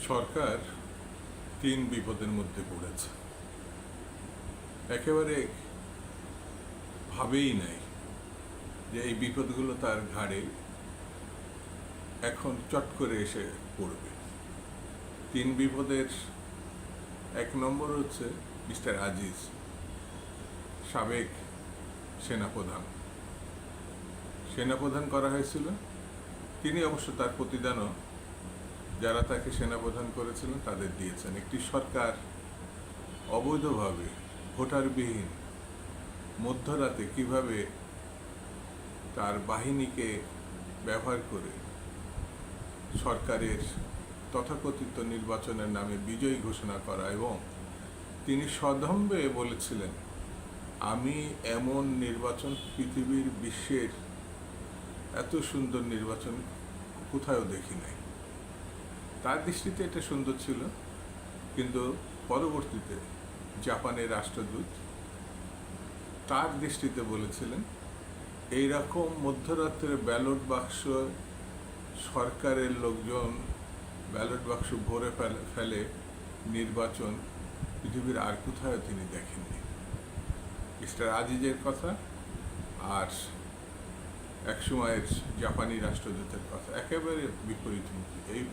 সরকার তিন বিপদের মধ্যে পড়েছে। একেবারে ভাবেই নাই যে এই বিপদগুলো তার ঘাড়ে এখন চট করে এসে পড়বে। তিন বিপদের এক নম্বর হচ্ছে মিস্টার আজিজ, সাবেক সেনাপ্রধান করা হয়েছিল। তিনি অবশ্য তার প্রতিদানও যারা তাকে সেনাপ্রধান করেছিলেন তাদের দিয়েছেন। একটি সরকার অবৈধভাবে ভোটারবিহীন মধ্যরাতে কিভাবে তার বাহিনীকে ব্যবহার করে সরকারের তথাকথিত নির্বাচনের নামে বিজয়ী ঘোষণা করা, এবং তিনি সদম্ভে বলেছিলেন, আমি এমন নির্বাচন পৃথিবীর বিশ্বের এত সুন্দর নির্বাচন কোথাও দেখি নাই। তার দৃষ্টিতে এটা সুন্দর ছিল, কিন্তু পরবর্তীতে জাপানের রাষ্ট্রদূত তার দৃষ্টিতে বলেছিলেন, এইরকম মধ্যরাত্রে ব্যালট বাক্স সরকারের লোকজন ব্যালট বাক্স ভরে ফেলে নির্বাচন পৃথিবীর আর কোথাও তিনি দেখেননি। মিস্টার আজিজের কথা আর একসময়ের জাপানি রাষ্ট্রদূতের কথা একেবারে বিপরীতমুখী। এই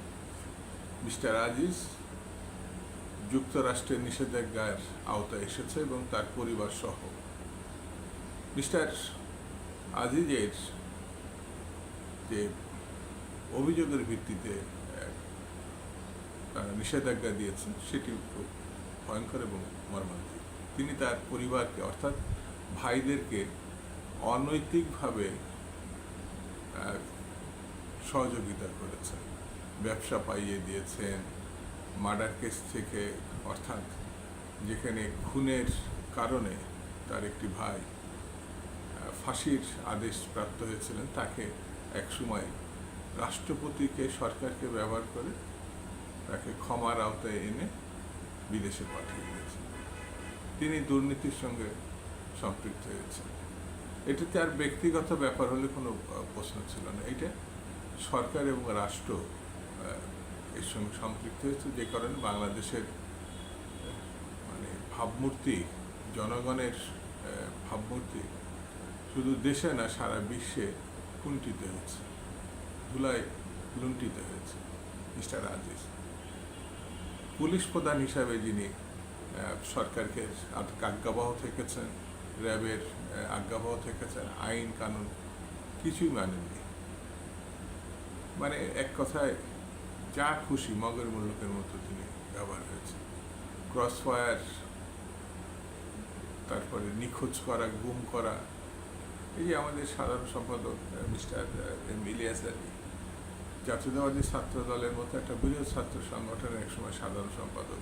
মিস্টার আজিজ যুক্তরাষ্ট্রের নিষেধাজ্ঞার আওতায় এসেছে এবং তার পরিবার সহ। মিস্টার আজিজের যে অভিযোগের ভিত্তিতে তারা নিষেধাজ্ঞা দিয়েছেন সেটি খুব ভয়ঙ্কর এবং মর্মান্তিক। তিনি তার পরিবারকে অর্থাৎ ভাইদেরকে অনৈতিকভাবে সহযোগিতা করেছেন, ব্যবসা পাইয়ে দিয়েছেন, মার্ডার কেস থেকে, অর্থাৎ যেখানে খুনের কারণে তার একটি ভাই ফাঁসির আদেশ প্রাপ্ত হয়েছিলেন, তাকে একসময় রাষ্ট্রপতিকে সরকারকে ব্যবহার করে তাকে ক্ষমার আওতায় এনে বিদেশে পাঠিয়ে দিয়েছেন। তিনি দুর্নীতির সঙ্গে সম্পৃক্ত হয়েছেন। এটাতে আর ব্যক্তিগত ব্যাপার হলে কোনো প্রশ্ন ছিল না। এটা সরকার এবং রাষ্ট্র এর সঙ্গে সম্পৃক্ত হয়েছে, যে কারণে বাংলাদেশের ভাবমূর্তি, জনগণের ভাবমূর্তি শুধু দেশে না সারা বিশ্বে কুণ্ঠিত হয়েছে, ধুলায় লুণ্ঠিত হয়েছে। মিস্টার আজিজ পুলিশ প্রধান হিসাবে যিনি সরকারকে আজ্ঞাবহ থেকেছেন, র্যাবের আজ্ঞাবহ থেকেছেন, আইন কানুন কিছুই মানেননি। এক কথায় যা খুশি মগের মুল্লুকের মতো তিনি ব্যবহার হয়েছে। ক্রস ফায়ার, তারপরে নিখোঁজ করা, গুম করা। এই যে আমাদের সাধারণ সম্পাদক মিস্টার ইলিয়াস আলী, জাতীয়তাবাদী ছাত্র দলের মতো একটা বৃহৎ ছাত্র সংগঠনের একসময় সাধারণ সম্পাদক,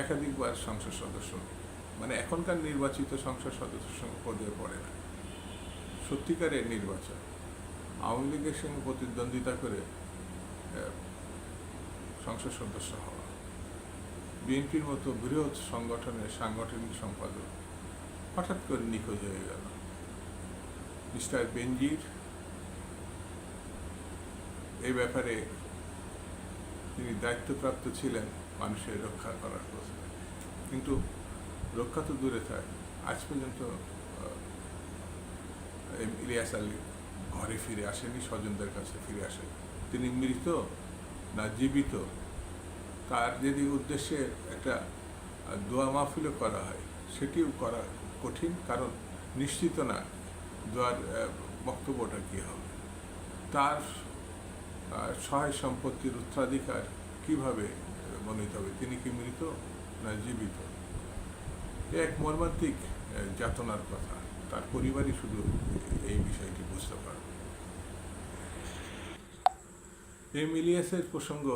একাধিকবার সংসদ সদস্য, এখনকার নির্বাচিত সংসদ সদস্য পর্যায়ে পড়ে না। সত্যিকারের নির্বাচন আওয়ামী লীগের সঙ্গে প্রতিদ্বন্দ্বিতা করে সংসদ সদস্য হওয়া, বিএনপির মতো বৃহৎ সংগঠনের সাংগঠনিক সম্পাদক হঠাৎ করে নিখোঁজ হয়ে গেল। মিস্টার বেনজির এই ব্যাপারে তিনি দায়িত্বপ্রাপ্ত ছিলেন মানুষের রক্ষা করার প্রশ্নে, কিন্তু রক্ষা তো দূরে থাক, আজ পর্যন্ত ইলিয়াস আলী ঘরে ফিরে আসেনি, স্বজনদের কাছে ফিরে আসেন। তিনি মৃত না জীবিত, তার যদি উদ্দেশ্যে একটা দোয়া মাহফিলও করা হয় সেটিও করা কঠিন, কারণ নিশ্চিত না দোয়ার বক্তব্যটা কী হবে। তার সহায় সম্পত্তির উত্তরাধিকার কিভাবে মনোনীত হবে, তিনি কি মৃত না জীবিত? এক মর্মান্তিক যাতনার কথা, তার পরিবারই শুধু এই বিষয়টি বুঝতে পারবে। ইলিয়াসের প্রসঙ্গ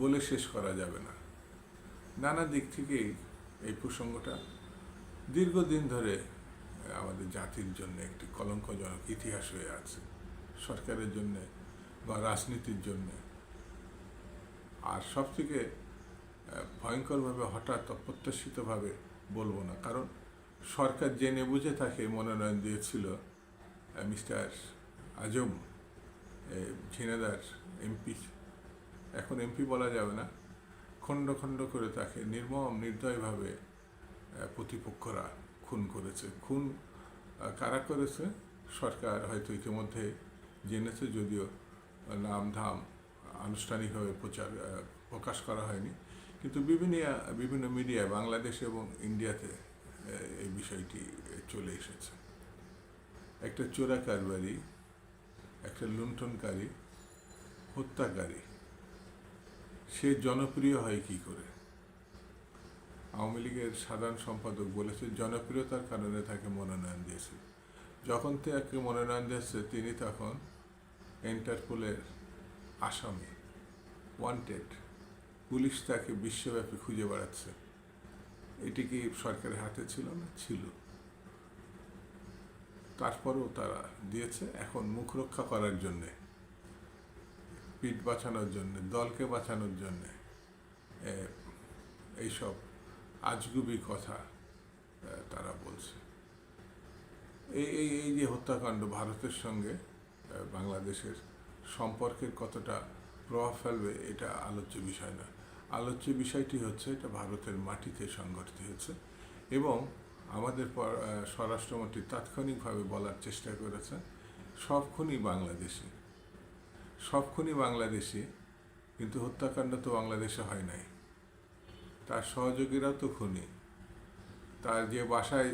বলে শেষ করা যাবে না। নানা দিক থেকেই এই প্রসঙ্গটা দীর্ঘদিন ধরে আমাদের জাতির জন্য একটি কলঙ্কজনক ইতিহাস হয়ে আছে, সরকারের জন্যে বা রাজনীতির জন্যে। আর সবথেকে ভয়ঙ্করভাবে হঠাৎ অপ্রত্যাশিতভাবে বলবো না, কারণ সরকার জেনে বুঝে তাকে মনোনয়ন দিয়েছিল মিস্টার আজম, ঝিনাইদহ এমপি এখন এমপি বলা যাবে না, খণ্ড খণ্ড করে তাকে নির্মম নির্দয়ভাবে প্রতিপক্ষরা খুন করেছে। খুন কারা করেছে সরকার হয়তো ইতিমধ্যে জেনেছে, যদিও নাম ধাম আনুষ্ঠানিকভাবে প্রকাশ করা হয়নি, কিন্তু বিভিন্ন মিডিয়ায় বাংলাদেশ এবং ইন্ডিয়াতে এই বিষয়টি চলে এসেছে। একটা চোরা কারবারি, একটা লুণ্ঠনকারী, হত্যাকারী, সে জনপ্রিয় হয় কি করে? আওয়ামী লীগের সাধারণ সম্পাদক বলেছে জনপ্রিয়তার কারণে তাকে মনোনয়ন দিয়েছে। যখন তাকে মনোনয়ন দিয়েছে তিনি তখন ইন্টারপোলের আসামি, ওয়ান্টেড। পুলিশ তাকে বিশ্বব্যাপী খুঁজে বেড়াচ্ছে। এটি কি সরকারের হাতে ছিল না? ছিল। তারপরেও তারা দিয়েছে। এখন মুখ রক্ষা করার জন্যে, পিঠ বাঁচানোর জন্যে, দলকে বাঁচানোর জন্যে এইসব আজগুবি কথা তারা বলছে। এই যে হত্যাকাণ্ড ভারতের সঙ্গে বাংলাদেশের সম্পর্কের কতটা প্রভাব ফেলবে এটা আলোচ্য বিষয় না। আলোচ্য বিষয়টি হচ্ছে এটা ভারতের মাটিতে সংঘটিত হয়েছে এবং আমাদের স্বরাষ্ট্রমন্ত্রী তাৎক্ষণিকভাবে বলার চেষ্টা করেছেন সব খুনই বাংলাদেশি, সব খুনই বাংলাদেশি, কিন্তু হত্যাকাণ্ড তো বাংলাদেশে হয় নাই। তার সহযোগীরাও তো খুনি। তার যে বাসায়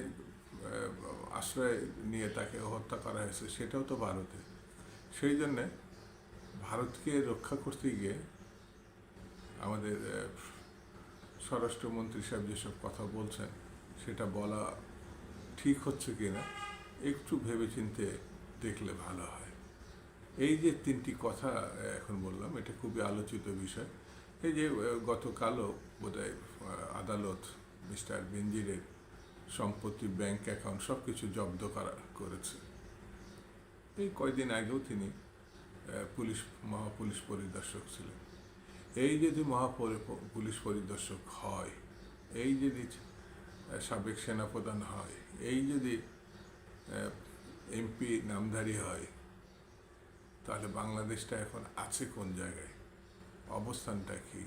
আশ্রয় নিয়ে তাকে হত্যা করা হয়েছে সেটাও তো ভারতে। সেই জন্যে ভারতকে রক্ষা করতে গিয়ে আমাদের স্বরাষ্ট্রমন্ত্রী সাহেব যেসব কথা বলছেন সেটা বলা ঠিক হচ্ছে কিনা একটু ভেবেচিন্তে দেখলে ভালো হয়। এই যে তিনটি কথা এখন বললাম এটা খুবই আলোচিত বিষয়। এই যে গতকালও বোধহয় আদালত মিস্টার বেনজিরের সম্পত্তি, ব্যাংক অ্যাকাউন্ট সব কিছু জব্দ করেছে। এই কয়দিন আগেও তিনি মহাপুলিশ পরিদর্শক ছিলেন। এই যদি পুলিশ পরিদর্শক হয়, এই যদি সাবেক সেনাপ্রধান হয়, এই যদি এমপি নামধারী হয়, তাহলে বাংলাদেশটা এখন আছে কোন জায়গায়? অবস্থানটা কি?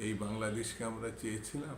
এই বাংলাদেশকে আমরা চেয়েছিলাম?